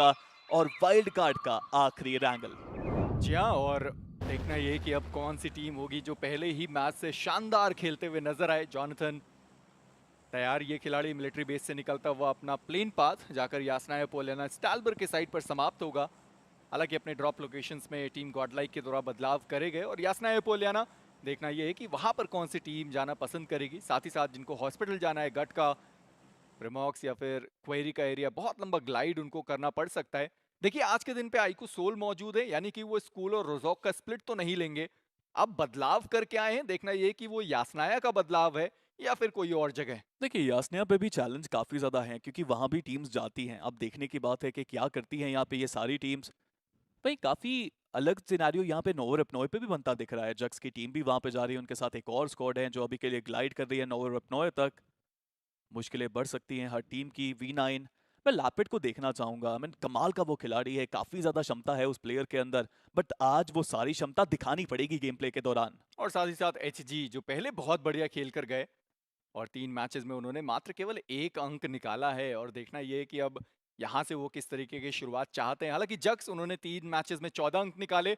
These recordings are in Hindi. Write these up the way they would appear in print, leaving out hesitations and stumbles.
का और वाइल्ड कार्ड का आखिरी रैंगल। जी हाँ, और देखना ये कि अब कौन सी टीम होगी जो पहले ही मैच से शानदार खेलते हुए नजर आए। जॉनथन तैयार, ये खिलाड़ी मिलिट्री बेस से निकलता हुआ अपना प्लेन पाथ जाकर यासनाया पोलियाना स्टालबर के साइड पर समाप्त होगा। हालांकि अपने ड्रॉप लोकेशंस में टीम गॉडलाइक के द्वारा बदलाव करे गए और यासनाया पोलियाना देखना ये है कि वहां पर कौन सी टीम जाना पसंद करेगी। साथ ही साथ जिनको हॉस्पिटल जाना है, गट का, प्रेमॉक्स या फिर क्वेरी का एरिया, बहुत लंबा ग्लाइड उनको करना पड़ सकता है। देखिए आज के दिन पे आईकू सोल मौजूद है, यानी कि वो स्कूल और रोजॉक का स्प्लिट तो नहीं लेंगे। अब बदलाव करके आए हैं, देखना ये कि वो यासनाया का बदलाव है या फिर कोई और जगह। देखिए यासनिया पे भी चैलेंज काफी ज्यादा है क्योंकि वहां भी टीम्स जाती हैं। अब देखने की बात है कि क्या करती हैं यहाँ पे ये सारी टीम्स। भाई काफी अलग सिनेरियो यहाँ पे नोवर अपनोय पे भी बनता दिख रहा है। जक्स की टीम भी वहां पे जा रही है, उनके साथ एक और स्क्वाड है जो अभी के लिए ग्लाइड कर रही है नोवर अपनोय तक। मुश्किलें बढ़ सकती हैं हर टीम की। V9 मैं लैपिड को देखना चाहूंगा। मैं कमाल का वो खिलाड़ी है, काफी ज्यादा क्षमता है उस प्लेयर के अंदर, बट आज वो सारी क्षमता दिखानी पड़ेगी गेम प्ले के दौरान। और साथ ही साथ HG जो पहले बहुत बढ़िया खेल कर गए और 3 मैचेस में उन्होंने मात्र केवल 1 अंक निकाला है। और देखना ये है कि अब यहाँ से वो किस तरीके की शुरुआत चाहते हैं। हालांकि जक्स, उन्होंने 3 मैचेस में 14 अंक निकाले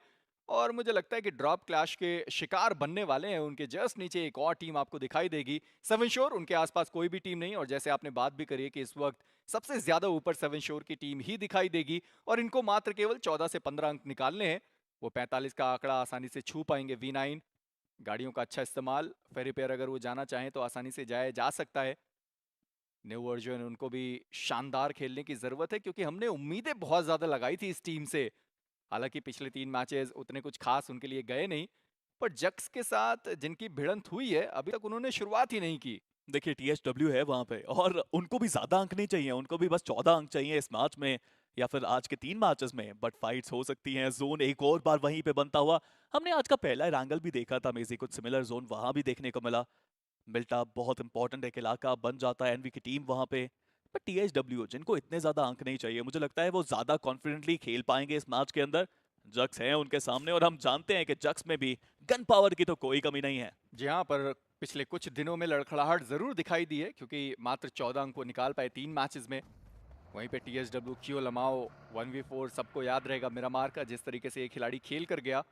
और मुझे लगता है कि ड्रॉप क्लैश के शिकार बनने वाले हैं। उनके जस्ट नीचे एक और टीम आपको दिखाई देगी, सेवन शोर। उनके आसपास कोई भी टीम नहीं, और जैसे आपने बात भी करी है कि इस वक्त सबसे ज्यादा ऊपर सेवन शोर की टीम ही दिखाई देगी और इनको मात्र केवल 14 से 15 अंक निकालने हैं। वो 45 का आंकड़ा आसानी से छू पाएंगे। V9 गाड़ियों का अच्छा इस्तेमाल, फेरी पेयर अगर वो जाना चाहें तो आसानी से जाया जा सकता है। न्यू वर्जन, उनको भी शानदार खेलने की जरूरत है क्योंकि हमने उम्मीदें बहुत ज्यादा लगाई थी इस टीम से। हालांकि पिछले 3 मैचेस उतने कुछ खास उनके लिए गए नहीं, पर जक्स के साथ जिनकी भिड़ंत हुई है अभी तक उन्होंने शुरुआत ही नहीं की। देखिए THW है वहां पे और उनको भी ज्यादा अंक नहीं चाहिए, उनको भी बस 14 अंक चाहिए इस मैच में या फिर आज के 3 मैचेस में। बट फाइट्स हो सकती हैं, जोन एक और बार वहीं पे बनता हुआ। हमने आज का पहला रैंगल भी देखा था मेजी, कुछ सिमिलर जोन वहां भी देखने को मिला। मिल्टा बहुत इंपॉर्टेंट एक इलाका बन जाता है एनवी की टीम वहां पे। पर THW जिनको इतने ज्यादा अंक नहीं चाहिए, मुझे लगता है वो ज्यादा कॉन्फिडेंटली खेल पाएंगे इस मैच के अंदर। जक्स हैं उनके सामने और हम जानते हैं कि जक्स में भी गन पावर की तो कोई कमी नहीं है। जी हाँ, पर पिछले कुछ दिनों में लड़खड़ाहट जरूर दिखाई दी है क्योंकि मात्र 14 अंक वो निकाल पाए 3 मैचेस में। वहीं पे TSW क्यू लमाओ 1v4 सबको याद रहेगा मिरामार का, जिस तरीके से ये खिलाड़ी खेल कर गया।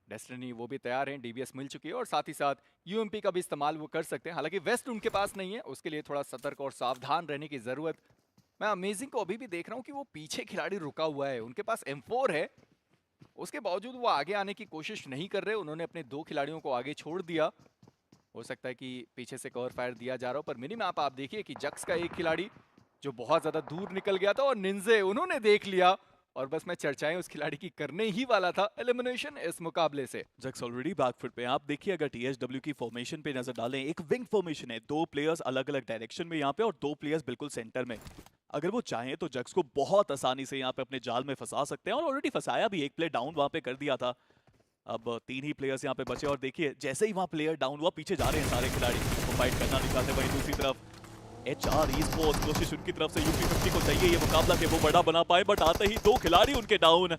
डेस्टिनी वो भी तैयार हैं, DBS मिल चुकी है और साथ ही साथ UMP का भी इस्तेमाल वो कर सकते हैं। हालांकि वेस्ट उनके पास नहीं है, उसके लिए थोड़ा सतर्क और सावधान रहने की जरूरत। मैं अमेजिंग को अभी भी देख रहा हूँ कि वो पीछे खिलाड़ी रुका हुआ है, उनके पास M4 है, उसके बावजूद वो आगे आने की कोशिश नहीं कर रहे। उन्होंने अपने 2 खिलाड़ियों को आगे छोड़ दिया। हो सकता है कि पीछे से कवर फायर दिया जा रहा हो, पर मिनी मैप आप देखिए कि जक्स का एक खिलाड़ी जो बहुत ज्यादा दूर निकल गया था और निंजे उन्होंने देख लिया। और बस मैं चर्चाएं उस खिलाड़ी की करने ही वाला था। एलिमिनेशन इस मुकाबले से। जक्स ऑलरेडी बैकफुट पे हैं। आप देखिए अगर THW की फॉर्मेशन पे नजर डालें, एक विंग फॉर्मेशन है, 2 प्लेयर्स अलग अलग डायरेक्शन में यहाँ पे और 2 प्लेयर्स बिल्कुल सेंटर में। अगर वो चाहें तो जक्स को बहुत आसानी से यहाँ पे अपने जाल में फंसा सकते हैं और ऑलरेडी फंसाया भी। एक प्लेयर डाउन वहां पे कर दिया था। अब 3 ही प्लेयर्स यहाँ पे बचे और देखिए जैसे ही वहां प्लेयर डाउन हुआ पीछे जा रहे हैं सारे खिलाड़ी, वो फाइट करना नहीं चाहते। वहीं दूसरी तरफ HR eSports कोशिश उनकी तरफ से UP50 को चाहिए ये मुकाबला कि वो बड़ा बना पाए, बट आते ही 2 खिलाड़ी उनके डाउन।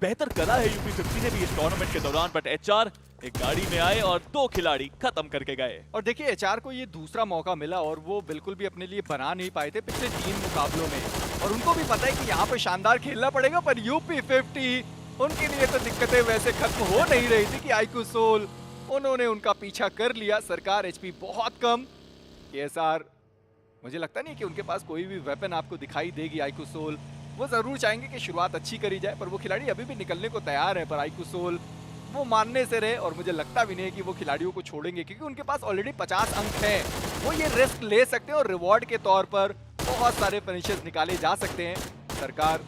बेहतर करा है UP50 ने भी इस टूर्नामेंट के दौरान, बट HR एक गाड़ी में आए और 2 खिलाड़ी खत्म करके गए। और देखिए HR को ये दूसरा मौका मिला और वो बिल्कुल भी अपने लिए बना नहीं पाए थे पिछले 3 मुकाबलों में, और उनको भी पता है कि यहाँ पे शानदार खेलना पड़ेगा। पर UP50 उनके लिए तो दिक्कतें वैसे खत्म हो नहीं रही थी कि आईकू सोल, उन्होंने उनका पीछा कर लिया। सरकार HP बहुत कम। KSR, मुझे लगता नहीं कि उनके पास कोई भी वेपन आपको दिखाई देगी। आईकू सोल वो जरूर चाहेंगे कि शुरुआत अच्छी करी जाए, पर वो खिलाड़ी अभी भी निकलने को तैयार है। पर आईकू सोल वो मानने से रहे और मुझे लगता भी नहीं है कि वो खिलाड़ियों को छोड़ेंगे क्योंकि उनके पास ऑलरेडी 50 अंक हैं। वो ये रिस्क ले सकते हैं और रिवॉर्ड के तौर पर बहुत सारे फिनिशेस निकाले जा सकते हैं। सरकार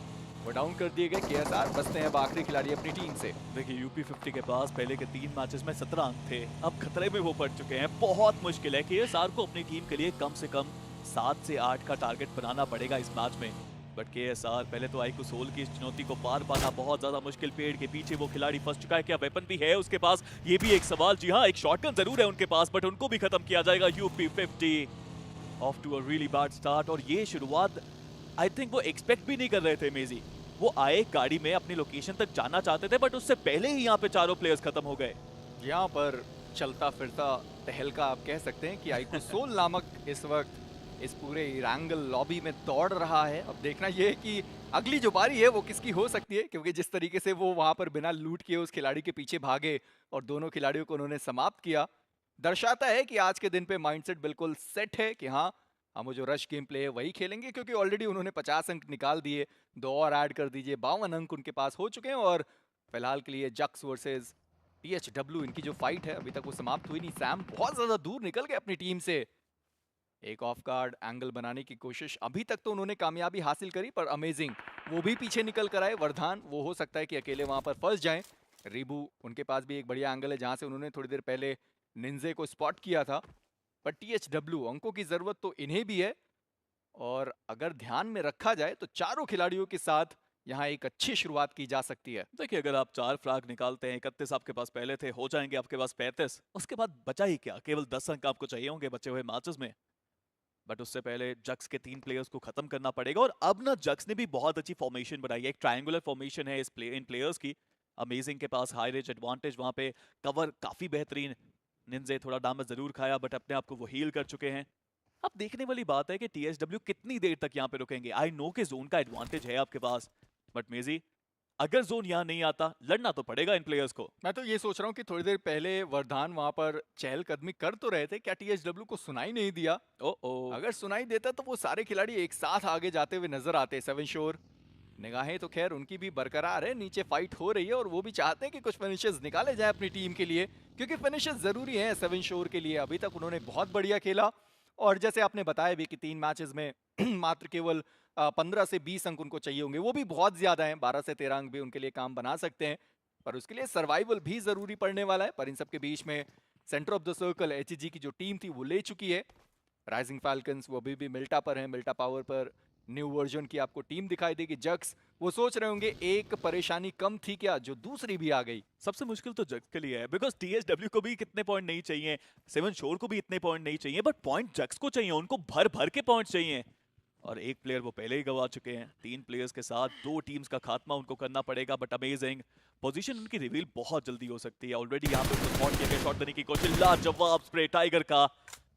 वो डाउन कर दिए गए। KSR बचते हैं अब आखिरी खिलाड़ी अपनी टीम से। देखिए UP50 के पास पहले के 3 मैचेस में 17 अंक थे, अब खतरे में वो पड़ चुके हैं। बहुत मुश्किल है। KSR को अपनी टीम के लिए कम से कम 7 से 8 का टारगेट बनाना पड़ेगा इस मैच में। बट KSR पहले तो आईकू सोल की इस चुनौती को पार पाना बहुत ज्यादा मुश्किल। पेड़ के पीछे वो खिलाड़ी फंस चुका है, क्या वेपन भी है उसके पास, ये भी एक सवाल। जी हाँ, एक शॉटगन जरूर है उनके पास, बट उनको भी खत्म किया जाएगा। UP50 off to a really bad start और ये शुरुआत आई थिंक वो एक्सपेक्ट भी नहीं कर रहे थे मेजी। वो आए गाड़ी में अपनी लोकेशन तक जाना चाहते थे, बट उससे पहले ही यहाँ पे चारों प्लेयर्स खत्म हो गए। यहाँ पर चलता फिरता तहलका आप कह सकते हैं कि आईकू सोल नामक इस वक्त इस पूरे इरांगल लॉबी में दौड़ रहा है। अब देखना यह है कि अगली जो बारी है वो किसकी हो सकती है, क्योंकि जिस तरीके से वो वहां पर बिना लूट किए उस खिलाड़ी के पीछे भागे और दोनों खिलाड़ियों को उन्होंने समाप्त किया, दर्शाता है कि आज के दिन पे माइंडसेट बिल्कुल सेट है कि हाँ, हम वो जो रश गेम प्ले है वही खेलेंगे, क्योंकि ऑलरेडी उन्होंने 50 अंक निकाल दिए, 2 और ऐड कर दीजिए, 52 अंक उनके पास हो चुके हैं। और फिलहाल के लिए जक्स वर्सेस टीएचडब्ल्यू, इनकी जो फाइट है अभी तक वो समाप्त हुई नहीं। सैम बहुत ज्यादा दूर निकल गए अपनी टीम से। एक ऑफ गार्ड एंगल बनाने की कोशिश अभी तक तो उन्होंने कामयाबी हासिल करी, पर अमेजिंग वो भी पीछे निकल कर आए। वरदान वो हो सकता है कि अकेले वहां पर फंस जाएं। रीबू, उनके पास भी एक बढ़िया एंगल है जहां से उन्होंने थोड़ी देर पहले निंजे को स्पॉट किया था। पर टीएचडब्ल्यू, अंकों की जरूरत तो इन्हें भी है, और अगर ध्यान में रखा जाए तो चारों खिलाड़ियों के साथ यहाँ एक अच्छी शुरुआत की जा सकती है। देखिए, अगर आप 4 फ्रैग निकालते हैं, 31 आपके पास पहले थे, हो जाएंगे आपके पास 35, उसके बाद बचा ही क्या? केवल 10 अंक आपको चाहिए होंगे बचे हुए मैचेस में। बट उससे पहले जक्स के 3 प्लेयर्स को खत्म करना पड़ेगा, और अब ना जक्स ने भी बहुत अच्छी फॉर्मेशन बनाई है। एक ट्रायंगुलर फॉर्मेशन है इन प्लेयर्स की। अमेजिंग के पास हाई रेंज एडवांटेज, वहां पे कवर काफी बेहतरीन। निंजे थोड़ा डैमेज जरूर खाया, बट अपने आप को वो हील कर चुके हैं। अब देखने वाली बात है कि टीएसडब्ल्यू कितनी देर तक यहाँ पे रुकेंगे। आई नो कि जोन का एडवांटेज है आपके पास, बट मेजी, अगर जोन यहाँ नहीं आता, लड़ना तो पड़ेगा इन प्लेयर्स को। मैं तो ये सोच रहा हूँ कि थोड़ी देर पहले वरदान वहां पर चहलकदमी कर तो रहे थे, क्या टीएचडब्ल्यू को सुनाई नहीं दिया? ओ ओ, अगर सुनाई देता तो वो सारे खिलाड़ी एक साथ आगे जाते हुए नजर आते। सेवन शोर, निगाहें तो खैर उनकी भी बरकरार है, नीचे फाइट हो रही है और वो भी चाहते हैं कि कुछ फिनिशेस निकाले जाए अपनी टीम के लिए, क्योंकि फिनिशेस जरूरी हैं सेवन शोर के लिए। अभी तक उन्होंने बहुत बढ़िया खेला, और जैसे आपने बताया भी कि 3 मैचेस में मात्र केवल 15 से 20 अंक उनको चाहिए होंगे, वो भी बहुत ज्यादा हैं। 12 से 13 अंक भी उनके लिए काम बना सकते हैं, पर उसके लिए सर्वाइवल भी जरूरी पड़ने वाला है। पर इन सब के बीच में centre of the circle Hg की जो टीम थी वो ले चुकी है। राइजिंग फैल्कन्स वो अभी भी मिल्टा पर है, मिल्टा पावर पर न्यू वर्जन की आपको टीम दिखाई देगी। जक्स वो सोच रहे होंगे एक परेशानी कम थी क्या जो दूसरी भी आ गई। सबसे मुश्किल तो जक्स के लिए है, बिकॉज टीएसडब्ल्यू को भी कितने पॉइंट नहीं चाहिए, सेवन शोर को भी इतने पॉइंट नहीं चाहिए, बट पॉइंट जक्स को चाहिए। उनको भर भर के पॉइंट चाहिए, और एक प्लेयर वो पहले ही गवा चुके हैं। 3 प्लेयर्स के साथ 2 टीम्स का खात्मा उनको करना पड़ेगा। बट अमेजिंग पोजीशन उनकी रिवील बहुत जल्दी हो सकती है। ऑलरेडी यहाँ पे उनको स्पॉट किया गया, शॉट देने की कोशिश, लाजवाब स्प्रे टाइगर का।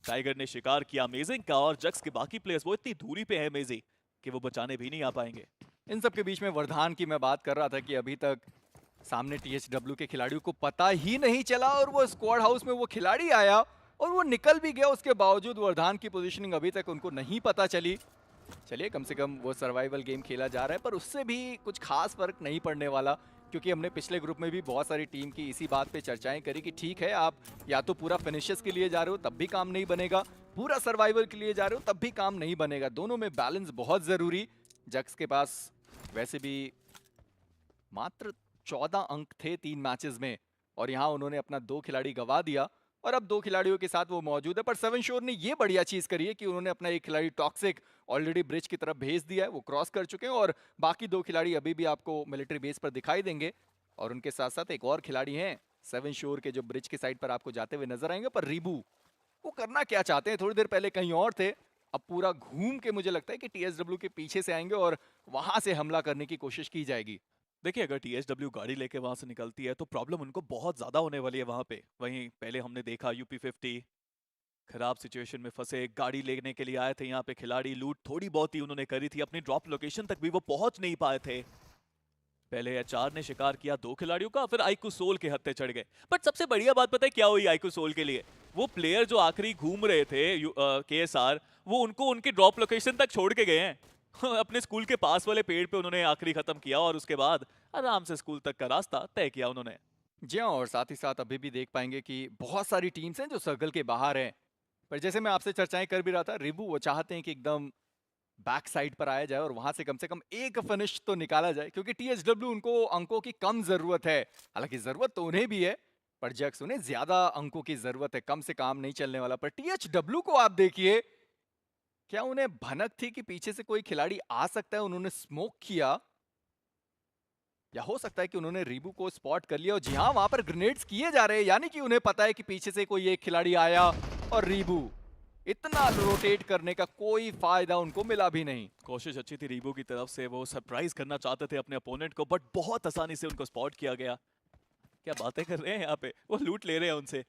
टाइगर ने शिकार किया अमेजिंग का, और जक्स के बाकी प्लेयर्स वो इतनी दूरी पे है अमेजिंग कि वो बचाने भी नहीं आ पाएंगे। इन सब के बीच में वरदान की मैं बात कर रहा था कि अभी तक सामने टीएचडब्ल्यू के खिलाड़ियों को पता ही नहीं चला, और वो स्क्वाड हाउस में वो खिलाड़ी आया और वो निकल भी गया। उसके बावजूद वरदान की पोजीशनिंग अभी तक उनको नहीं पता चली। चलिए, कम से कम वो सर्वाइवल गेम खेला जा रहा है, पर उससे भी कुछ खास फर्क नहीं पड़ने वाला, क्योंकि हमने पिछले ग्रुप में भी बहुत सारी टीम की इसी बात पे चर्चाएं करी कि ठीक है, आप या तो पूरा फिनिशेस के लिए जा रहे हो तब भी काम नहीं बनेगा, पूरा सर्वाइवल के लिए जा रहे हो तब भी काम नहीं बनेगा, दोनों में बैलेंस बहुत जरूरी। जक्स के पास वैसे भी मात्र 14 अंक थे 3 मैचेस में, और यहाँ उन्होंने अपना 2 खिलाड़ी गवा दिया, और अब 2 खिलाड़ियों के साथ वो मौजूद है। पर सेवन शोर ने ये बढ़िया चीज करी है कि उन्होंने अपना एक खिलाड़ी टॉक्सिक ऑलरेडी ब्रिज की तरफ भेज दिया है, वो क्रॉस कर चुके हैं, और बाकी 2 खिलाड़ी अभी भी आपको मिलिट्री बेस पर दिखाई देंगे। और उनके साथ साथ एक और खिलाड़ी हैं सेवन शोर के जो ब्रिज के साइड पर आपको जाते हुए नजर आएंगे। पर रीबू, वो करना क्या चाहते हैं? थोड़ी देर पहले कहीं और थे, अब पूरा घूम के मुझे लगता है कि टीएसडब्ल्यू के पीछे से आएंगे और वहां से हमला करने की कोशिश की जाएगी। देखिए, अगर टीएसडब्ल्यू गाड़ी लेके वहां से निकलती है तो प्रॉब्लम उनको बहुत ज्यादा होने वाली है वहां पे। वहीं पहले हमने देखा यूपी 50 खराब सिचुएशन में फंसे, गाड़ी लेने के लिए आए थे यहाँ पे खिलाड़ी, लूट थोड़ी बहुत ही उन्होंने करी थी, अपनी ड्रॉप लोकेशन तक भी वो पहुंच नहीं पाए थे। पहले एचआर ने शिकार किया 2 खिलाड़ियों का, फिर आइकू सोल के हत्थे चढ़ गए। बट सबसे बढ़िया बात पता है क्या हुई आइकू सोल के लिए? वो प्लेयर जो आखिरी घूम रहे थे केएसआर, वो उनको उनकी ड्रॉप लोकेशन तक छोड़ के गए हैं। अपने स्कूल के पास वाले पेड़ पे उन्होंने आखिरी खत्म किया, और उसके बाद आराम से स्कूल तक का रास्ता तय किया उन्होंने। जी हाँ, और साथ ही साथ अभी भी देख पाएंगे कि बहुत सारी टीम्स हैं जो सर्कल के बाहर हैं। पर जैसे मैं आपसे चर्चाएं कर भी रहा था, रिबू वो चाहते हैं कि एकदम बैक साइड पर आया जाए और वहां से कम एक फिनिश तो निकाला जाए, क्योंकि टीएचडब्ल्यू उनको अंकों की कम जरूरत है। हालांकि जरूरत तो उन्हें भी है, पर जक्स उन्हें ज्यादा अंकों की जरूरत है, कम से काम नहीं चलने वाला। पर टीएचडब्ल्यू को आप देखिए, क्या उन्हें भनक थी कि पीछे से कोई खिलाड़ी आ सकता है? उन्होंने स्मोक किया, या हो सकता है कि उन्होंने रीबू को स्पॉट कर लिया, और जी हाँ, वहां पर ग्रेनेड्स किए जा रहे हैं, यानी कि उन्हें पता है कि पीछे से कोई एक खिलाड़ी आया, और रीबू इतना रोटेट करने का कोई फायदा उनको मिला भी नहीं। कोशिश अच्छी थी रीबो की तरफ से, वो सरप्राइज करना चाहते थे अपने अपोनेंट को, बट बहुत आसानी से उनको स्पॉट किया गया। क्या बातें कर रहे हैं यहाँ पे, वो लूट ले रहे हैं उनसे।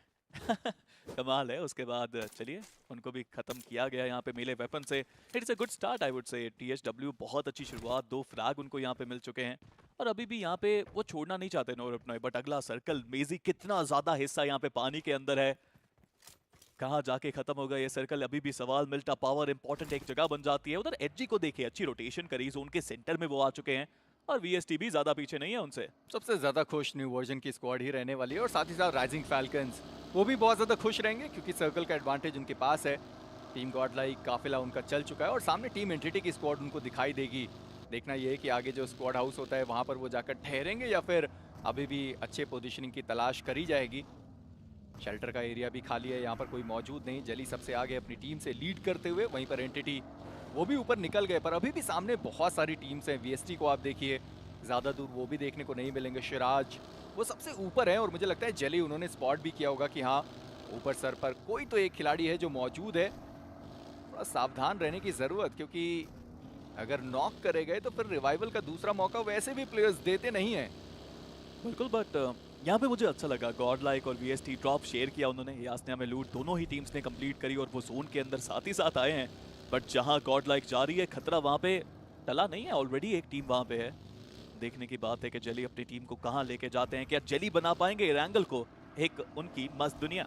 कमाल है। उसके बाद चलिए उनको भी खत्म किया गया यहाँ पे मेले वेपन से। It's a good start I would say. THW बहुत अच्छी शुरुआत, 2 फ्रैग उनको यहाँ पे मिल चुके हैं और अभी भी यहाँ पे वो छोड़ना नहीं चाहते नोरपनॉय। बट अगला सर्कल, मेजी कितना ज्यादा हिस्सा यहाँ पे पानी के अंदर है, कहाँ जाके खत्म होगा ये सर्कल अभी भी सवाल। मिल्टा पावर इंपॉर्टेंट एक जगह बन जाती है। उधर एचजी को देखिए, अच्छी रोटेशन करी, जोन के सेंटर में वो आ चुके हैं और वीएसटी भी ज्यादा पीछे नहीं है उनसे। सबसे ज्यादा खुश न्यू वर्जन की स्क्वाड ही रहने वाली है और साथ ही साथ राइजिंग फैल्कन्स वो भी बहुत ज्यादा खुश रहेंगे क्योंकि सर्कल का एडवांटेज उनके पास है। टीम गॉडलाइक काफिला उनका चल चुका है और सामने टीम एंटिटी की स्क्वाड उनको दिखाई देगी। देखना ये है कि आगे जो स्क्वाड हाउस होता है वहां पर वो जाकर ठहरेंगे या फिर अभी भी अच्छे पोजीशनिंग की तलाश करी जाएगी। शेल्टर का एरिया भी खाली है, यहाँ पर कोई मौजूद नहीं। जली सबसे आगे अपनी टीम से लीड करते हुए, वहीं पर एंटिटी वो भी ऊपर निकल गए पर अभी भी सामने बहुत सारी टीम्स हैं। वीएसटी को आप देखिए, ज़्यादा दूर वो भी देखने को नहीं मिलेंगे। शिराज वो सबसे ऊपर है और मुझे लगता है जली उन्होंने स्पॉट भी किया होगा कि हाँ ऊपर सर पर कोई तो एक खिलाड़ी है जो मौजूद है। थोड़ा सावधान रहने की ज़रूरत, क्योंकि अगर नॉक करे गए तो फिर रिवाइवल का दूसरा मौका वैसे भी प्लेयर्स देते नहीं हैं। बिल्कुल, बट यहाँ पे मुझे अच्छा लगा गॉड लाइक और वीएसटी ड्रॉप शेयर किया उन्होंने। यासनिया में लूट दोनों ही टीम्स ने कंप्लीट करी और वो जोन के अंदर साथ ही साथ आए हैं। बट जहाँ गॉड लाइक जा रही है, खतरा वहाँ पे टला नहीं है, ऑलरेडी एक टीम वहाँ पे है। देखने की बात है कि जेली अपनी टीम को कहाँ लेके जाते हैं, क्या जेली बना पाएंगे एरंगल को एक उनकी मस्त दुनिया।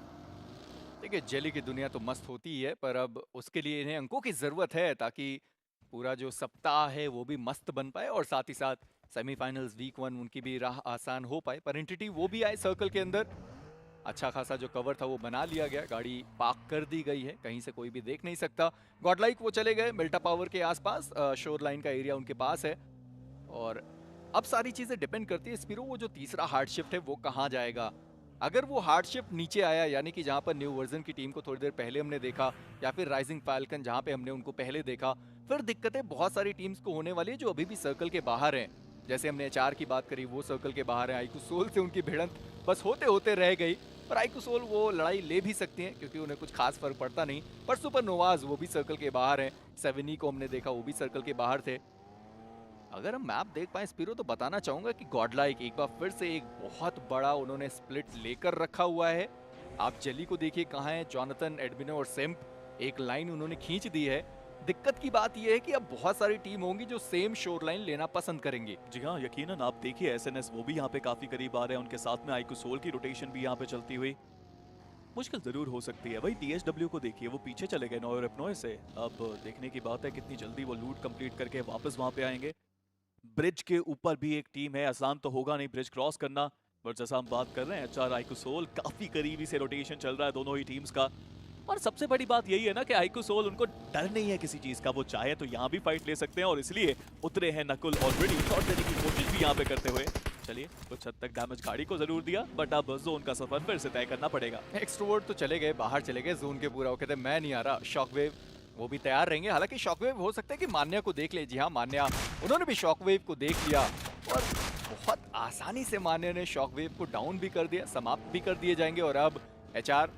देखिए जेली की दुनिया तो मस्त होती ही है पर अब उसके लिए इन्हें अंकों की ज़रूरत है ताकि पूरा जो सप्ताह है वो भी मस्त बन पाए और साथ ही साथ सेमीफाइनल्स वीक 1 उनकी भी राह आसान हो पाए। पर एंटिटी वो भी आए सर्कल के अंदर, अच्छा खासा जो कवर था वो बना लिया गया, गाड़ी पार्क कर दी गई है, कहीं से कोई भी देख नहीं सकता। गॉडलाइक वो चले गए मिल्टा पावर के आसपास, शोर लाइन का एरिया उनके पास है और अब सारी चीजें डिपेंड करती है स्पिरो वो जो तीसरा हार्ड शिफ्ट है वो कहाँ जाएगा। अगर वो हार्ड शिफ्ट नीचे आया, यानी कि जहाँ पर न्यू वर्जन की टीम को थोड़ी देर पहले हमने देखा, या फिर राइजिंग फैल्कन जहाँ पे हमने उनको पहले देखा, फिर दिक्कतें बहुत सारी टीम्स को होने वाली है जो अभी भी सर्कल के बाहर हैं। जैसे हमने एचआर की बात करी, वो सर्कल के बाहर है। आईकू सोल से उनकी भिड़ंत बस होते होते रह गई, पर आईकू सोल वो लड़ाई ले भी सकती हैं क्योंकि उन्हें कुछ खास फर्क पड़ता नहीं। पर सुपर नोवाज वो भी सर्कल के बाहर हैं। सेवेनी को हमने देखा, वो भी सर्कल के बाहर थे। अगर हम मैप देख पाए स्पिरो तो बताना चाहूंगा कि गॉडलाइक एक बार फिर से एक बहुत बड़ा उन्होंने स्प्लिट लेकर रखा हुआ है। आप जेली को देखिए कहाँ है, जॉनथन, एडमिनो और सिम्प एक लाइन उन्होंने खींच दी है। दिक्कत की बात यह है कि अब बहुत सारी टीम होंगी जो सेम शोर लाइन लेना पसंद करेंगी। जी हाँ, यकीनन। आप देखिए एसएनएस वो भी यहाँ पे काफी करीब आ रहे हैं, उनके साथ में आईकू सोल की रोटेशन भी यहाँ पे चलती हुई मुश्किल जरूर हो सकती है। वही टीएचडब्ल्यू को देखिए, वो पीछे चले गए नोरपनॉय से। अब देखने की बात है कितनी जल्दी वो लूट कंप्लीट करके वापस वहां पे आएंगे। ब्रिज के ऊपर भी एक टीम है, आसान तो होगा नहीं ब्रिज क्रॉस करना, बट जैसा हम बात कर रहे हैं एचआर आईकू सोल, काफी करीबी से रोटेशन चल रहा है दोनों ही टीम्स का। और सबसे बड़ी बात यही है ना कि आईकू सोल, उनको डर नहीं है किसी चीज का, वो चाहे तो यहाँ भी फाइट ले सकते हैं और इसलिए उतरे हैं नकुल ऑलरेडी शॉट देने की कोशिश भी यहाँ पे करते हुए। चलिए कुछ हद तक डैमेज गाड़ी को जरूर दिया, बट अब जोन का सफर फिर से तय करना पड़ेगा। एक्सट्रोवर्ट तो चले गए, बाहर चले गए जोन के पूरा, वो कहते हैं मैं नहीं आ रहा। शॉकवेव वो भी तैयार रहेंगे, हालांकि शॉकवेव हो सकता है कि मान्या को देख ले। जी हाँ, मान्या उन्होंने भी शॉकवेव को देख लिया और बहुत आसानी से मान्या ने शॉकवेव को डाउन भी कर दिया, समाप्त भी कर दिए जाएंगे। और अब एचआर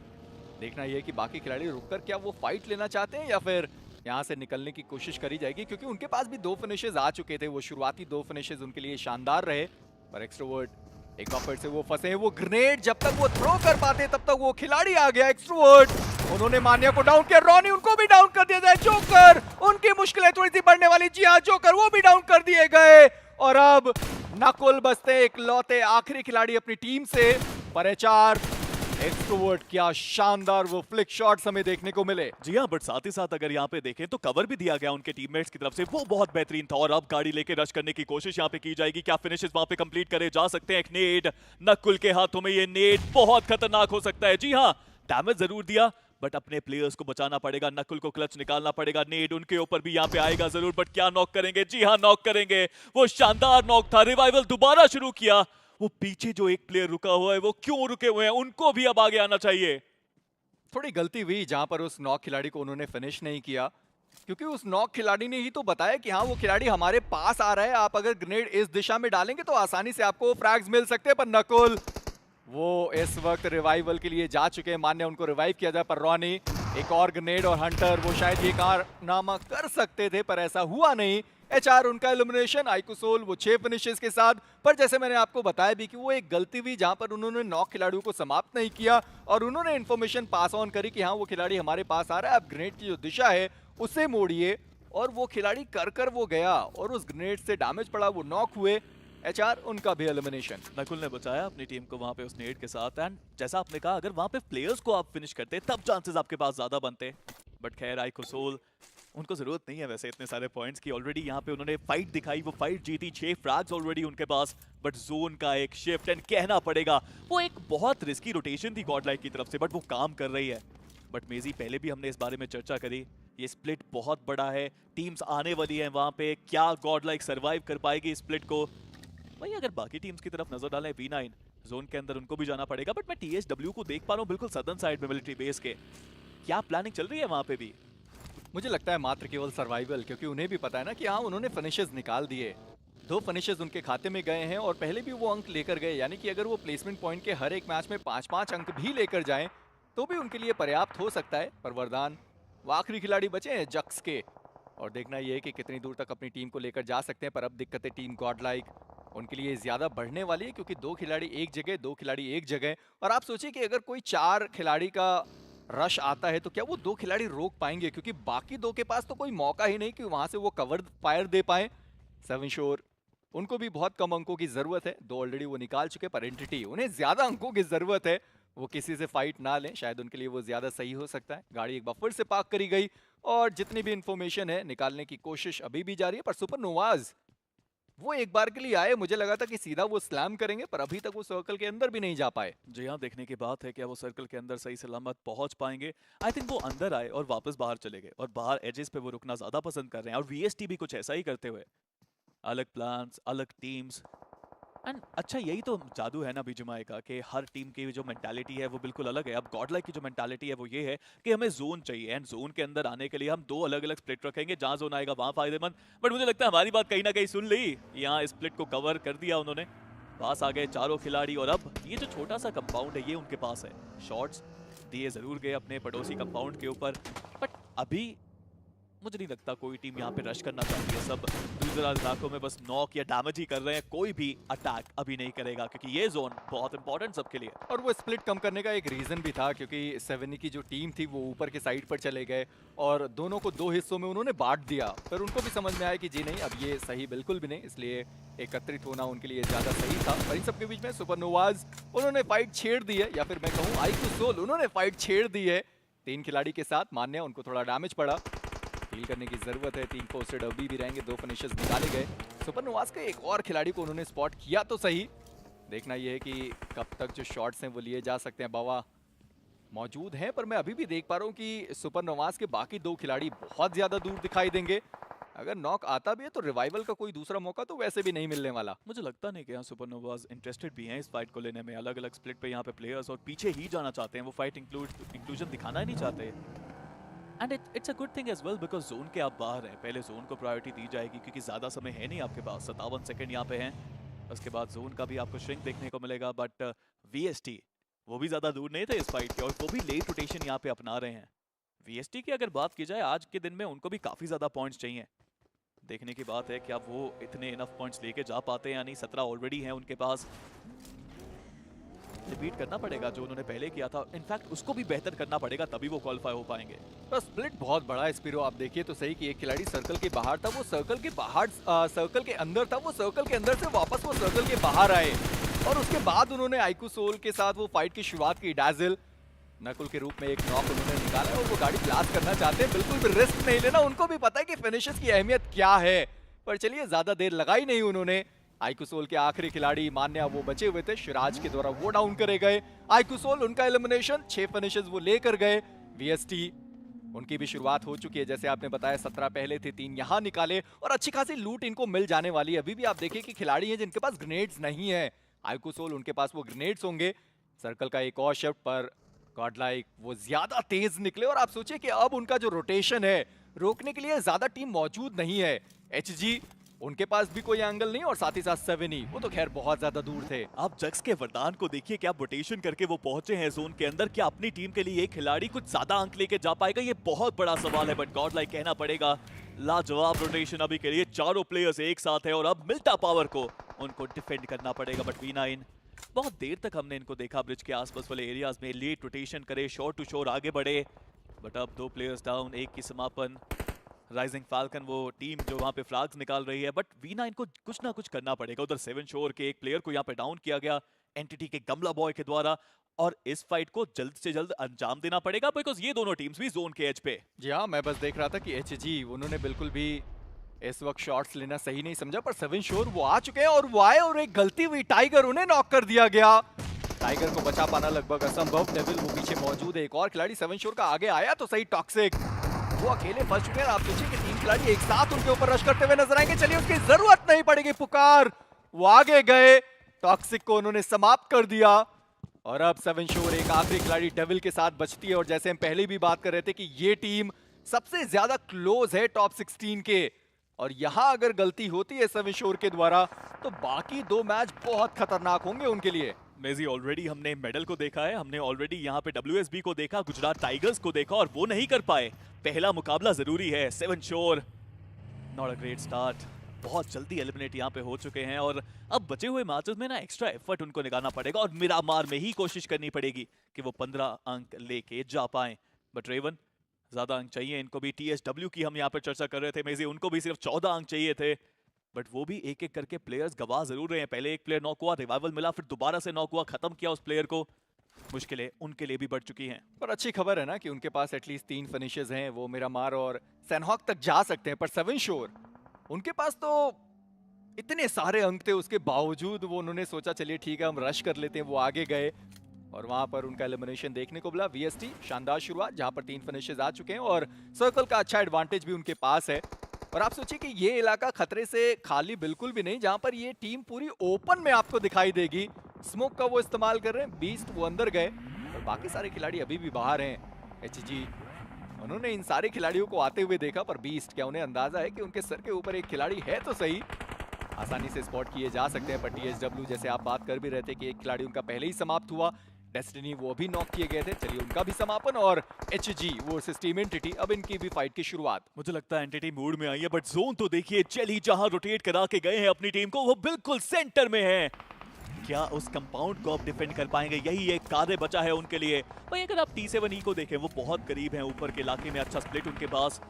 देखना यह है कि बाकी खिलाड़ी रुककर क्या वो फाइट लेना चाहते हैं या फिर यहाँ से निकलने की कोशिश करी जाएगी, क्योंकि उनके पास भी 2 फिनिशेस आ चुके थे। वो शुरुआती 2 फिनिशेस उनके लिए शानदार रहे, पर एक्सट्रोवर्ट एक बार फिर से वो फंसे हैं। वो ग्रेनेड जब तक वो थ्रो कर पाते तब तक वो खिलाड़ी आ गया एक्सट्रोवर्ट, उन्होंने मान्या को डाउन किया। रॉनी उनको भी डाउन कर दिया जाए। जोकर, उनकी मुश्किलें थोड़ी सी बढ़ने वाली। जी हाँ, जोकर वो भी डाउन कर दिए गए और अब नकुल बचते एक लौते आखिरी खिलाड़ी अपनी टीम से। पर एचआर एक्सट्रोवर्ट, क्या शानदार वो फ्लिक शॉट्स हमें देखने को मिले। जी हाँ, बट साथ ही साथ अगर यहाँ पे देखें तो कवर भी दिया गया उनके टीममेट्स की तरफ से, वो बहुत बेहतरीन था। और अब गाड़ी लेके रश करने की कोशिश यहाँ पे की जाएगी, क्या फिनिशेस वहां पे कंप्लीट करे जा सकते हैं। एक नेड नकुल के हाथों में, ये नेड बहुत खतरनाक हो सकता है। जी हाँ, डैमेज जरूर दिया बट अपने प्लेयर्स को बचाना पड़ेगा, नकुल को क्लच निकालना पड़ेगा। नेड उनके ऊपर भी यहाँ पे आएगा जरूर, बट क्या नॉक करेंगे? जी हाँ, नॉक करेंगे। वो शानदार नॉक था। रिवाइवल दोबारा शुरू किया। वो पीछे जो एक प्लेयर रुका हुआ है, वो क्यों रुके हुए हैं? उनको भी अब आगे आना चाहिए। थोड़ी गलती हुई जहां पर उस नॉक खिलाड़ी को उन्होंने फिनिश नहीं किया, क्योंकि उस नॉक खिलाड़ी ने ही तो बताया कि हाँ वो खिलाड़ी हमारे पास आ रहा है, आप अगर ग्रेनेड इस दिशा में डालेंगे तो आसानी से आपको फ्रैग्स मिल सकते हैं। पर नकुल वो इस वक्त रिवाइवल के लिए जा चुके हैं, मान्य उनको रिवाइव किया जाए। पर रॉनी एक और ग्रेनेड और हंटर वो शायद ये कारनामा कर सकते थे पर ऐसा हुआ नहीं। एचआर उनका एलिमिनेशन, आइकुसोल वो 6 फिनिशेस के साथ। पर जैसे मैंने आपको बताया भी कि वो एक गलती हुई जहां पर उन्होंने 9 खिलाड़ियों को समाप्त नहीं किया और उन्होंने इन्फॉर्मेशन पास ऑन करी कि हाँ वो खिलाड़ी हमारे पास आ रहा है, आप ग्रेनेड की जो दिशा है उसे मोड़िए। और वो खिलाड़ी कर वो गया और उस ग्रेनेड से डैमेज पड़ा, वो नॉक हुए। एचआर उनका भी एलिमिनेशन। नकुल ने बचाया अपनी टीम को वहां पे उस नेड के साथ, एंड जैसा आपने कहा अगर वहां पे प्लेयर्स को आप फिनिश करते तब चांसेस आपके पास ज्यादा बनते। बट खैर आइकुसोल, उनको जरूरत नहीं है वैसे इतने सारे पॉइंट्स की, ऑलरेडी यहाँ पे उन्होंने फाइट दिखाई, वो फाइट जीती, 6 फ्रैग्स ऑलरेडी उनके पास। बट जोन का एक शिफ्ट, एंड कहना पड़ेगा वो एक बहुत रिस्की रोटेशन थी गॉडलाइक की तरफ से, बट वो काम कर रही है। बट मेजी पहले भी हमने इस बारे में चर्चा करी, ये स्प्लिट बहुत बड़ा है, टीम्स आने वाली हैं वहां पे, क्या गॉडलाइक सरवाइव कर पाएगी स्प्लिट को? वही अगर बाकी टीम्स की तरफ नजर डालें, V9 जोन के अंदर उनको भी जाना पड़ेगा। बट मैं TSW को देख पा रहा हूँ बिल्कुल सदर्न साइड में मिलिट्री बेस के, क्या प्लानिंग चल रही है वहां पे भी? मुझे लगता है मात्र केवल सर्वाइवल, क्योंकि उन्हें भी पता है ना कि हाँ उन्होंने फिनिशेस निकाल दिए, 2 फिनिशेस उनके खाते में गए हैं और पहले भी वो अंक लेकर गए। यानी कि अगर वो प्लेसमेंट पॉइंट के हर एक मैच में 5-5 अंक भी लेकर जाएं तो भी उनके लिए पर्याप्त हो सकता है। पर वरदान वो आखिरी खिलाड़ी बचे हैं जक्स के, और देखना ये है कि कितनी दूर तक अपनी टीम को लेकर जा सकते हैं। पर अब दिक्कत है टीम गॉडलाइक, उनके लिए ज्यादा बढ़ने वाली है क्योंकि 2 खिलाड़ी एक जगह, 2 खिलाड़ी एक जगह। और आप सोचिए कि अगर कोई 4 खिलाड़ी का रश आता है तो क्या वो 2 खिलाड़ी रोक पाएंगे, क्योंकि बाकी 2 के पास तो कोई मौका ही नहीं कि वहां से वो कवर फायर दे पाए। 7 श्योर उनको भी बहुत कम अंकों की जरूरत है, 2 ऑलरेडी वो निकाल चुके। पर एंटिटी उन्हें ज्यादा अंकों की जरूरत है, वो किसी से फाइट ना लें, शायद उनके लिए वो ज्यादा सही हो सकता है। गाड़ी एक बार फिर से पार्क करी गई और जितनी भी इंफॉर्मेशन है निकालने की कोशिश अभी भी जारी है। पर सुपर नोवाज वो एक बार के लिए आए, मुझे लगा था कि सीधा वो स्लैम करेंगे, पर अभी तक वो सर्कल के अंदर भी नहीं जा पाए। जी हाँ, देखने की बात है क्या वो सर्कल के अंदर सही सलामत पहुंच पाएंगे। आई थिंक वो अंदर आए और वापस बाहर चले गए, और बाहर एजेस पे वो रुकना ज्यादा पसंद कर रहे हैं, और VST भी कुछ ऐसा ही करते हुए। अलग प्लान्स, अलग टीम्स, एंड अच्छा यही तो जादू है ना बीजीएमआई का, कि हर टीम की जो मेंटालिटी है वो बिल्कुल अलग है। अब गॉडलाइक की जो मेंटालिटी है वो ये है कि हमें जोन चाहिए, एंड जोन के अंदर आने के लिए हम 2 अलग अलग स्प्लिट रखेंगे, जहां जोन आएगा वहां फायदेमंद। बट मुझे लगता है हमारी बात कहीं ना कहीं सुन ली, यहाँ स्प्लिट को कवर कर दिया उन्होंने, पास आ गए चारों खिलाड़ी। और अब ये जो छोटा सा कंपाउंड है ये उनके पास है, शॉट्स दिए जरूर गए अपने पड़ोसी कंपाउंड के ऊपर, बट अभी मुझे नहीं लगता कोई टीम यहाँ पे रश करना चाहती है। सब दूसरा इलाकों में बस नॉक या डैमेज ही कर रहे हैं, कोई भी अटैक अभी नहीं करेगा, क्योंकि ये जोन बहुत इंपॉर्टेंट सबके लिए। और वो स्प्लिट कम करने का एक रीजन भी था, क्योंकि 7 की जो टीम थी वो ऊपर के साइड पर चले गए और दोनों को 2 हिस्सों में उन्होंने बांट दिया। पर उनको भी समझ में आया कि जी नहीं, अब ये सही बिल्कुल भी नहीं, इसलिए एकत्रित होना उनके लिए ज्यादा सही था। पर इन सबके बीच में सुपरनोवाज उन्होंने फाइट छेड़ दी है, या फिर मैं कहूँ आइकुसोल उन्होंने फाइट छेड़ दी है 3 खिलाड़ी के साथ। मान्य उनको थोड़ा डैमेज पड़ा, हील करने की जरूरत है। 3 पोस्टेड अभी भी रहेंगे, 2 फिनिशेस निकाले गए। सुपरनोवाज के एक और खिलाड़ी को उन्होंने स्पॉट किया तो सही, देखना यह है कि कब तक जो शॉट्स हैं वो लिए जा सकते हैं। बावा मौजूद हैं, पर मैं अभी भी देख पा रहा हूँ कि सुपरनोवाज के बाकी 2 खिलाड़ी बहुत ज्यादा दूर दिखाई देंगे। अगर नॉक आता भी है तो रिवाइवल का कोई दूसरा मौका तो वैसे भी नहीं मिलने वाला। मुझे लगता नहीं कि यहाँ सुपरनोवाज इंटरेस्टेड भी हैं इस फाइट को लेने में, अलग अलग स्प्लिट पे यहाँ पे प्लेयर्स और पीछे ही जाना चाहते हैं, वो फाइट इंक्लूजन दिखाना ही नहीं चाहते। And it's a good thing as well, because zone के आप बाहर हैं, पहले जोन को प्रायोरिटी दी जाएगी, क्योंकि ज़्यादा समय है नहीं आपके पास, 57 सेकंड यहाँ पे हैं। उसके बाद जोन का भी आपको श्रिंक देखने को मिलेगा। बट VST वो भी ज़्यादा दूर नहीं थे इस फाइट के, और वो भी लेट रोटेशन यहाँ पे अपना रहे हैं। VST की अगर बात की जाए आज के दिन में, उनको भी काफ़ी ज़्यादा पॉइंट्स चाहिए। देखने की बात है कि अब वो इतने इनफ पॉइंट्स लेके जा पाते हैं या नहीं। 17 ऑलरेडी हैं उनके पास, रिपीट करना पड़ेगा जो उन्होंने पहले किया था, इनफैक्ट उसको भी बेहतर करना पड़ेगा, तभी वो क्वालिफाई हो पाएंगे। तो स्प्लिट बहुत बड़ा है स्पिरो, आप देखिए तो सही कि एक खिलाड़ी सर्कल के बाहर था, वो सर्कल के बाहर सर्कल के अंदर था, वो सर्कल के अंदर से वापस वो सर्कल के बाहर आए, और उसके बाद उन्होंने आइकुसोल के साथ वो फाइट की शुरुआत की। डैजिल नकुल के रूप में एक नॉक उन्होंने निकाला और वो गाड़ी ब्लास्ट करना चाहते हैं, बिल्कुल भी रिस्क नहीं लेना, उनको भी पता है कि फिनिशेस की अहमियत क्या है। पर चलिए ज्यादा देर लगाई नहीं उन्होंने। आइकुसोल के आखिरी खिलाड़ी मान्या वो बचे हुए थे, शिराज के द्वारा वो डाउन करे गए। आइकुसोल उनका एलिमिनेशन, 6 फिनिशेस वो लेकर गए। VST उनकी भी शुरुआत हो चुकी है, जैसे आपने बताया 17 पहले थे, 3 यहाँ निकाले और अच्छी खासी लूट इनको मिल जाने वाली है। अभी भी आप देखिए कि खिलाड़ी हैं जिनके पास ग्रेनेड्स नहीं है, आइकुसोल उनके पास वो ग्रेनेड्स होंगे। सर्कल का एक और शिफ्ट, पर गॉडलाइक वो ज्यादा तेज निकले, और आप सोचिए कि अब उनका जो रोटेशन है रोकने के लिए ज्यादा टीम मौजूद नहीं है। HG उनके पास भी कोई एंगल नहीं, और साथ ही साथ 7 वो तो खैर बहुत ज्यादा दूर थे। आप जक्स के वरदान को देखिए, क्या रोटेशन करके वो पहुंचे हैं जोन के अंदर, क्या अपनी टीम के लिए एक खिलाड़ी कुछ ज्यादा अंक लेके जा पाएगा, ये बहुत बड़ा सवाल है। बट गॉडलाइक कहना पड़ेगा लाजवाब रोटेशन अभी के लिए, चारों प्लेयर्स एक साथ है और अब मिल्टा पावर को उनको डिफेंड करना पड़ेगा। बट V9 बहुत देर तक हमने इनको देखा ब्रिज के आसपास वाले एरियाज में लेट रोटेशन करे, शोर टू शोर आगे बढ़े। बट अब 2 प्लेयर्स डाउन, एक की समापन। राइजिंग फाल्कन वो टीम जो वहां पे फ्लैग्स निकाल रही है, बट V9 को कुछ ना कुछ करना पड़ेगा। उधर 7 शोर के एक प्लेयर को यहाँ पे डाउन किया गया एंटिटी के गमला बॉय के द्वारा, और इस फाइट को जल्द से जल्द अंजाम देना पड़ेगा बिकॉज ये दोनों टीम्स भी जोन के एज पे। जी हाँ, मैं बस देख रहा था कि HG उन्होंने बिल्कुल भी इस वक्त शॉट्स लेना सही नहीं समझा, पर 7 शोर वो आ चुके हैं और वो आए और एक गलती हुई, टाइगर उन्हें नॉक कर दिया गया। टाइगर को बचा पाना लगभग असंभव। डेविल वो पीछे मौजूद है, एक और खिलाड़ी 7 शोर का आगे आया तो सही, टॉक्सिक वो अकेले फंस चुके हैं। आप सोचिए कि 3 खिलाड़ी एक साथ उनके ऊपर रश करते हुए नजर आएंगे। चलिए, उसकी जरूरत नहीं पड़ेगी, पुकार वो आगे गए, टॉक्सिक को उन्होंने समाप्त कर दिया। और अब 7 शोर एक आखिरी खिलाड़ी डेविल के साथ बचती है। और जैसे हम पहले भी बात कर रहे थे कि ये टीम सबसे ज्यादा क्लोज है टॉप 16 के, और यहां अगर गलती होती है 7 शोर के द्वारा तो बाकी 2 मैच बहुत खतरनाक होंगे उनके लिए। मेजी ऑलरेडी हमने मेडल को देखा है, हमने ऑलरेडी यहाँ पे WSB को देखा, गुजरात टाइगर्स को देखा और वो नहीं कर पाए। पहला मुकाबला जरूरी है। 7 शोर नॉट अ ग्रेट स्टार्ट, बहुत जल्दी एलिमिनेट यहाँ पे हो चुके हैं और अब बचे हुए मैचेस में ना एक्स्ट्रा एफर्ट उनको निकालना पड़ेगा और मिरामार में ही कोशिश करनी पड़ेगी कि वो 15 अंक लेके जा पाए। बट रेवन ज्यादा अंक चाहिए इनको भी। TSW की हम यहाँ पे चर्चा कर रहे थे मेजी, उनको भी सिर्फ 14 अंक चाहिए थे, बट वो भी एक एक करके प्लेयर्स गवा जरूर रहे हैं। पहले एक प्लेयर नॉक हुआ, रिवाइवल मिला, फिर दोबारा से नॉक हुआ, खत्म किया उस प्लेयर को। मुश्किलें उनके लिए भी बढ़ चुकी हैं। पर अच्छी खबर है ना कि उनके पास एटलीस्ट 3 फिनिशेस हैं, वो मिरामार और सैनहॉक तक जा सकते हैं। पर 7 शोर उनके पास तो इतने सारे अंक थे, उसके बावजूद वो उन्होंने सोचा चलिए ठीक है हम रश कर लेते हैं, वो आगे गए और वहां पर उनका एलिमिनेशन देखने को मिला। VST शानदार शुरुआत जहां पर 3 फिनिशेस आ चुके हैं और सर्कल का अच्छा एडवांटेज भी उनके पास है। और आप सोचिए कि ये इलाका खतरे से खाली बिल्कुल भी नहीं, जहां पर ये टीम पूरी ओपन में आपको दिखाई देगी। स्मोक का वो इस्तेमाल कर रहे हैं, बीस्ट वो अंदर गए और बाकी सारे खिलाड़ी अभी भी बाहर हैं। HG उन्होंने इन सारे खिलाड़ियों को आते हुए देखा, पर बीस्ट क्या उन्हें अंदाजा है कि उनके सर के ऊपर एक खिलाड़ी है तो सही, आसानी से स्पॉट किए जा सकते हैं। पर TSW जैसे आप बात कर भी रहे थे कि एक खिलाड़ी उनका पहले ही समाप्त हुआ, डेस्टिनी वो भी नॉक किए गए थे, चलिए उनका भी समापन। और HG वर्सेस टीम एंटिटी, अब इनकी भी फाइट की शुरुआत। मुझे लगता है एंटिटी मूड में आई है, बट जोन तो देखिए चेली जहां रोटेट करा के गए हैं अपनी टीम को, वो बिल्कुल सेंटर में है। क्या उस कंपाउंड को अब डिफेंड कर पाएंगे? यही एक कार्य बचा है उनके लिए। भाई अगर आप T7E को देखें, वो बहुत करीब है ऊपर के इलाके में, अच्छा स्प्लिट उनके पास।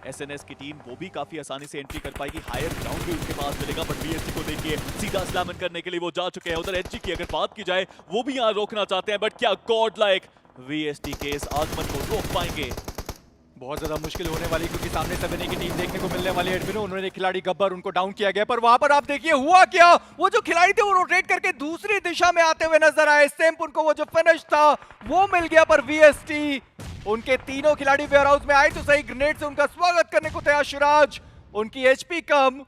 SNS की टीम वो भी काफी आसानी से एंट्री कर पाएगी, हायर ग्राउंड भी उनके पास मिलेगा। बट VST को देखिए सीधा स्लैमन करने के लिए वो जा चुके हैं। उधर HG की अगर बात की जाए, वो भी यहाँ रोकना चाहते हैं, बट क्या गॉड लाइक VST के इस आगमन को रोक पाएंगे? बहुत ज्यादा मुश्किल होने वाली, क्योंकि सामने 7A की टीम देखने को मिलने वाली है। एडमिनो उन्होंने खिलाड़ी गब्बर उनको डाउन किया गया, पर वहां पर आप देखिए हुआ क्या, वो जो खिलाड़ी थे वो रोटेट करके दूसरी दिशा में आते हुए नजर आए। सेम्प उनको वो जो फिनिश था वो मिल गया, पर VST उनके तीनों खिलाड़ी वेयर हाउस में आए तो सही, ग्रेनेड से उनका स्वागत करने को तैयार। शिराज उनकी HP कम,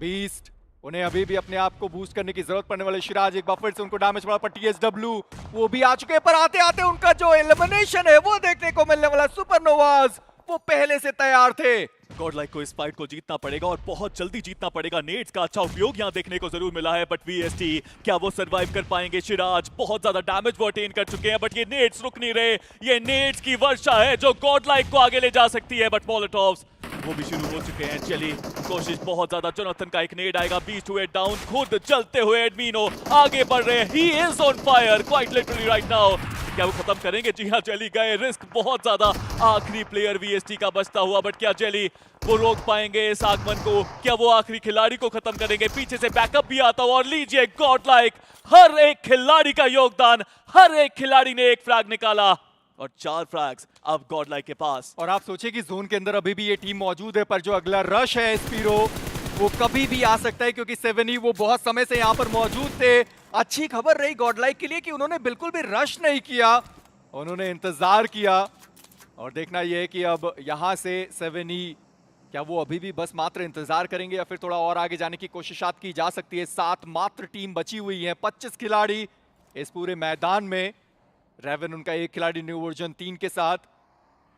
बीस्ट उन्हें अभी भी अपने आप को बूस्ट करने की जरूरत पड़ने वाले। शिराज एक बार फिर से उनको डैमेज पड़ा, पर TSW वो भी आ चुके हैं, पर आते आते उनका जो एलिमिनेशन है वो देखने को मिलने वाला। सुपरनोवाज वो पहले से तैयार थे। गॉडलाइक को इस फाइट को जीतना पड़ेगा और बहुत जल्दी जीतना पड़ेगा। नेट्स का अच्छा उपयोग यहाँ देखने को जरूर मिला है, बट VST क्या वो सरवाइव कर पाएंगे? शिराज बहुत ज्यादा डैमेज वो अटेन कर चुके हैं, बट ये नेट्स रुक नहीं रहे। ये नेट्स की वर्षा है जो गॉडलाइक को आगे ले जा सकती है, बट मोलोटोव्स वो भी शुरू हो चुके हैं। चली कोशिश बहुत ज्यादा, जोनाथन का एक नेड आएगा, बीस्ट हुए डाउन, खुद चलते हुए एडमिनो आगे बढ़ रहे हैं। He is on fire quite literally right now. क्या वो खत्म करेंगे? जी हाँ, जेली गए, रिस्क बहुत ज्यादा। आखिरी प्लेयर VST का बचता हुआ, बट क्या जेली वो रोक पाएंगे इस आगमन को? क्या वो आखिरी खिलाड़ी को खत्म करेंगे? पीछे से बैकअप भी आता हुआ, और लीजिए गॉडलाइक, हर एक खिलाड़ी का योगदान, हर एक खिलाड़ी ने एक फ्लैग निकाला और 4 फ्लैग्स अब गॉडलाइक के पास। और आप सोचिए कि जोन के अंदर अभी भी ये टीम मौजूद है, पर जो अगला रश है स्पीरो वो कभी भी आ सकता है, क्योंकि 7E वो बहुत समय से यहाँ पर मौजूद थे। अच्छी खबर रही गॉडलाइक के लिए कि उन्होंने बिल्कुल भी रश नहीं किया, उन्होंने इंतजार किया। और देखना यह है कि अब यहाँ से 7E क्या वो अभी भी बस मात्र इंतजार करेंगे या फिर थोड़ा और आगे जाने की कोशिशात की जा सकती है। 7 मात्र टीम बची हुई है, 25 खिलाड़ी इस पूरे मैदान में। रेवन उनका एक खिलाड़ी न्यू वर्जन 3 के साथ,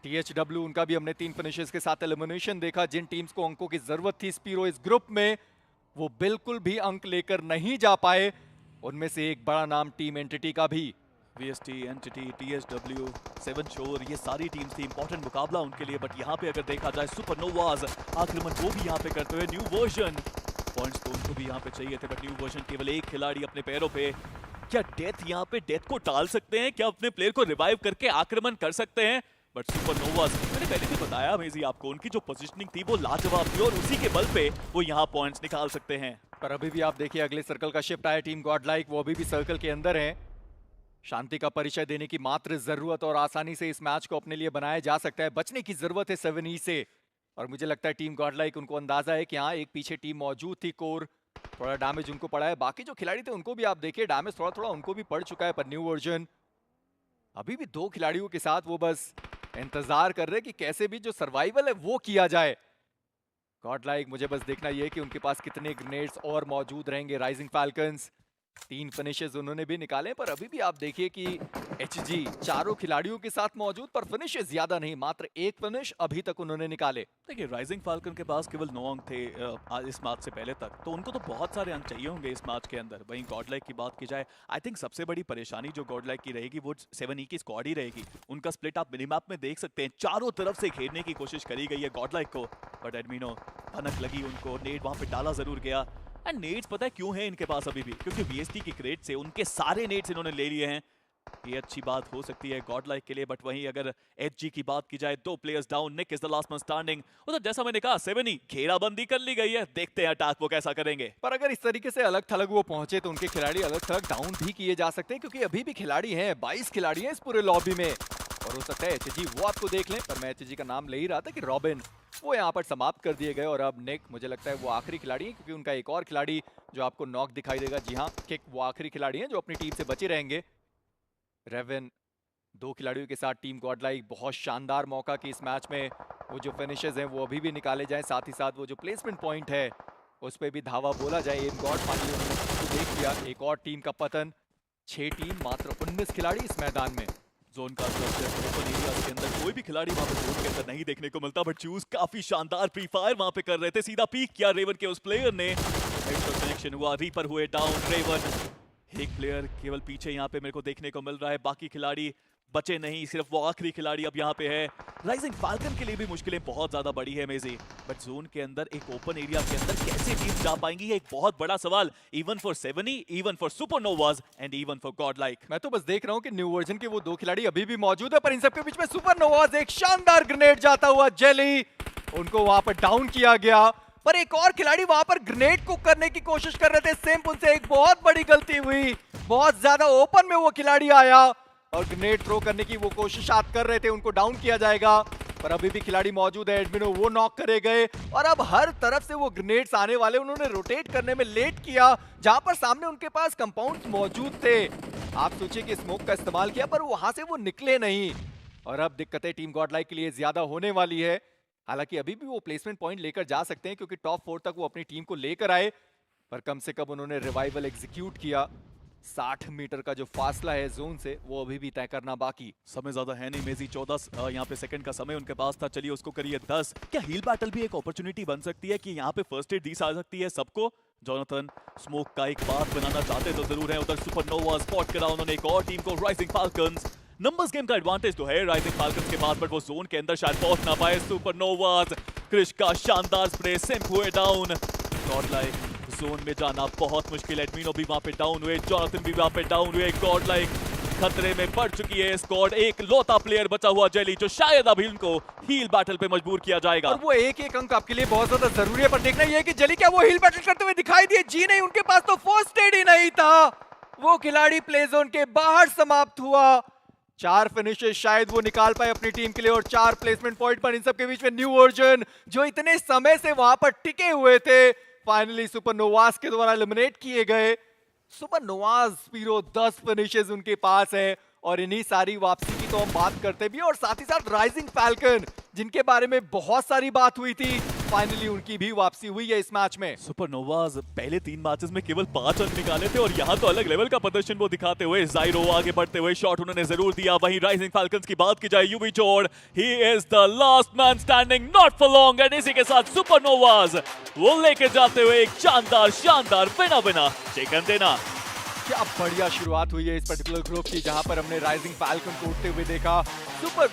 THW उनका भी हमने 3 फिनिशेस के साथ एलिमिनेशन देखा। जिन टीम्स को अंकों की जरूरत थी स्पीरो इस ग्रुप में, वो बिल्कुल भी अंक लेकर नहीं जा पाए। उनमें से एक बड़ा नाम टीम एंटिटी का भी। VST, एनटीटी, TSW, 7 शोर, ये सारी टीम्स थी, इंपॉर्टेंट मुकाबला उनके लिए। बट यहाँ पे अगर देखा जाए सुपरनोवाज आक्रमण वो भी यहाँ पे करते हुए, न्यू वर्जन पॉइंट्स तो उनको भी यहाँ पे चाहिए थे, बट न्यू वर्जन केवल एक खिलाड़ी अपने पैरों पे। क्या डेथ यहाँ पे डेथ को टाल सकते हैं? क्या अपने प्लेयर को रिवाइव करके आक्रमण कर सकते हैं? बट सुपरनोवाज, मैंने पहले भी बताया मेजी आपको, उनकी जो पोजीशनिंग थी वो लाजवाब थी और उसी के बल पे वो यहाँ पॉइंट्स निकाल सकते हैं। पर अभी भी आप देखिए अगले सर्कल का शिफ्ट आया टीम गॉडलाइक, वो अभी भी सर्कल के अंदर है। शांति का परिचय देने की मात्र जरूरत और आसानी से इस मैच को अपने लिए बनाया जा सकता है। बचने की जरूरत है 7E से, और मुझे लगता है टीम गॉडलाइक उनको अंदाजा है कि हाँ एक पीछे टीम मौजूद थी, कोर थोड़ा डैमेज उनको पड़ा है। बाकी जो खिलाड़ी थे उनको भी आप देखिए डैमेज थोड़ा थोड़ा उनको भी पड़ चुका है। पर न्यू वर्जन अभी भी 2 खिलाड़ियों के साथ वो बस इंतजार कर रहे हैं कि कैसे भी जो सर्वाइवल है वो किया जाए। गॉडलाइक मुझे बस देखना ये है कि उनके पास कितने ग्रेनेड्स और मौजूद रहेंगे। राइजिंग फैल्कन्स 3 फिनिशेस उन्होंने भी निकाले, पर अभी भी आप देखिए कि HG 4 खिलाड़ियों के साथ मौजूद, पर फिनिशेस ज्यादा नहीं, मात्र 1 फिनिश अभी तक उन्होंने निकाले। देखिए राइजिंग फाल्कन के पास केवल 9 अंक थे इस मैच से पहले तक, तो उनको तो बहुत सारे अंक चाहिए होंगे इस मैच के अंदर। वहीं गॉडलाइक की बात की जाए, आई थिंक सबसे बड़ी परेशानी जो गॉडलाइक की रहेगी वो 7E की स्क्वाड ही रहेगी। उनका स्प्लिट आप मिनीमैप में देख सकते हैं, चारों तरफ से घेरने की कोशिश करी गई है गॉडलाइक को, बट एडमिनो भनक लगी उनको, नेट वहां पे डाला जरूर गया। एंड नेट्स पता है क्यों है इनके पास अभी भी? क्योंकि VST की क्रेट से उनके सारे नेट्स इन्होंने ले लिए हैं। ये अच्छी बात हो सकती है गॉडलाइक के लिए, बट वहीं अगर HG की बात की जाए, 2 players down, Nick is the last man standing. उधर जैसा मैंने कहा 7E घेराबंदी कर ली गई है, देखते हैं अटैक वो कैसा करेंगे। पर अगर इस तरीके से अलग थलग वो पहुंचे तो उनके खिलाड़ी अलग थलग डाउन भी किए जा सकते हैं, क्योंकि अभी भी खिलाड़ी हैं, 22 खिलाड़ी हैं इस पूरे लॉबी में। और हो सकता है HG वो आपको देख लें, पर मैं HG का नाम ले ही रहा था कि रॉबिन वो यहाँ पर समाप्त कर दिए गए। और अब निक मुझे लगता है वो आखिरी खिलाड़ी है, क्योंकि उनका एक और खिलाड़ी जो आपको नॉक दिखाई देगा, जी हाँ किक, वो आखिरी खिलाड़ी हैं जो अपनी टीम से बचे रहेंगे। रेवन 2 खिलाड़ियों के साथ टीम गॉडलाइक, बहुत शानदार मौका कि इस मैच में वो जो फिनिशेस हैं वो अभी भी निकाले जाएं, साथ ही साथ वो जो प्लेसमेंट पॉइंट है उस पर भी धावा बोला जाए। एम गॉड फाइनली उन्होंने देख लिया, एक और टीम का पतन। 6 टीम, मात्र 19 खिलाड़ी इस मैदान में। जोन का ओपन एरिया के अंदर कोई भी खिलाड़ी वहां पे जोन के अंदर नहीं देखने को मिलता, बट चूज काफी शानदार प्री फायर वहां पे कर रहे थे, सीधा पीक किया रेवन के उस प्लेयर ने, कनेक्शन हुआ, रीपर हुए डाउन। रेवन एक प्लेयर केवल पीछे यहाँ पे मेरे को देखने को मिल रहा है, बाकी खिलाड़ी बचे नहीं, सिर्फ वो आखिरी खिलाड़ी अब यहाँ पे है। राइजिंग फाल्कन के लिए भी मुश्किलें बहुत ज्यादा बड़ी है मेजी, बट जोन के अंदर एक ओपन एरिया के अंदर कैसे टीम जा पाएंगी ये एक बहुत बड़ा सवाल, even for 7E, even for Supernovas and even for Godlike. मैं तो बस देख रहा हूँ कि न्यू वर्जन के वो 2 खिलाड़ी अभी भी मौजूद है, पर इन सबके बीच में सुपरनोवाज, एक शानदार ग्रेनेड जाता हुआ जेली, उनको वहां पर डाउन किया गया। पर एक और खिलाड़ी वहां पर ग्रेनेड को करने की कोशिश कर रहे थे, सिम्प, उनसे एक बहुत बड़ी गलती हुई, बहुत ज्यादा ओपन में वो खिलाड़ी आया और ग्रेनेड थ्रो करने की वो कोशिश आप कर रहे थे, उनको डाउन किया जाएगा। पर अभी भी खिलाड़ी मौजूद है, एडमिनो वो नॉक करे गए, और अब हर तरफ से वो ग्रेनेड्स आने वाले, उन्होंने रोटेट करने में लेट किया, जहां पर सामने उनके पास कंपाउंड्स मौजूद थे। आप सोचिए कि स्मोक का इस्तेमाल किया, पर वहां से वो निकले नहीं, और अब दिक्कतें टीम गॉडलाइक के लिए ज्यादा होने वाली है। हालांकि अभी भी वो प्लेसमेंट पॉइंट लेकर जा सकते हैं, क्योंकि टॉप 4 तक वो अपनी टीम को लेकर आए, पर कम से कम उन्होंने रिवाइवल एग्जीक्यूट किया। 60 मीटर का जो फासला है जोन से, वो अभी भी तय करना बाकी। समय ज्यादा है नहीं मेजी, 14 यहाँ पे सेकंड का समय उनके पास था, चलिए उसको करिए 10। क्या हील बैटल भी एक अपॉर्चुनिटी बन सकती है कि यहाँ पे फर्स्ट एड दी जा सकती है सबको? जोनाथन स्मोक का एक बात बनाना चाहते तो जरूर है, उधर सुपरनोवा स्पॉट करा उन्होंने एक और टीम को, राइजिंग फाल्कन्स। नंबर्स गेम का एडवांटेज तो है राइजिंग फाल्कन्स के पास, बट वो जोन के अंदर शायद पहुंच ना पाए। सुपरनोवाज, क्रिश का शानदार स्प्रे, सिम्प हुए डाउन। गॉडलाइक जोन में जाना बहुत मुश्किल, एडमिनो भी वहां पे डाउन हुए, जोनाथन भी वहां पे डाउन हुए। गॉडलाइक खतरे में पड़ चुकी है स्क्वाड, एक लौता प्लेयर बचा हुआ जेली, जो शायद अभी उनको हील बैटल पे मजबूर किया जाएगा। और वो एक एक अंक आपके लिए बहुत ज्यादा जरूरी है, पर देखना यह है कि जेली क्या वो हील बैटल करते हुए दिखाई दिए? जी नहीं, उनके पास तो फर्स्ट एड ही नहीं था। वो खिलाड़ी प्ले जोन के बाहर समाप्त हुआ। 4 फिनिशेस शायद वो निकाल पाए अपनी टीम के लिए, और 4 प्लेसमेंट पॉइंट पर इन सबके बीच में न्यू वर्जन, जो इतने समय से वहां पर टिके हुए थे, फाइनली सुपरनोवाज के द्वारा एलिमिनेट किए गए। सुपरनोवाज स्पीरो 10 फिनिशेस उनके पास है, और इन्हीं सारी वापसी की तो हम बात करते भी, और साथ ही साथ राइजिंग फैल्कन जिनके बारे में बहुत सारी बात हुई थी, फाइनली उनकी भी वापसी हुई है इस मैच में। सुपरनोवाज पहले 3 मैचेस में केवल 5 अंक निकाले थे, और यहाँ तो अलग लेवल का प्रदर्शन वो दिखाते हुए, ज़ाइरो आगे बढ़ते हुए शॉट उन्होंने जरूर दिया। वहीं राइजिंग फैल्कन्स की बात की जाए, यूवी चोर, he is the last man standing, not for long, and इसी के साथ सुपरनोवाज वो लेके जाते हुए एक शानदार शानदार बिना चिकन देना। क्या बढ़िया शुरुआत हुई है इस पर्टिकुलर ग्रुप की, जहां पर हमने राइजिंग फैल्कन को उठते हुए देखा। सुपर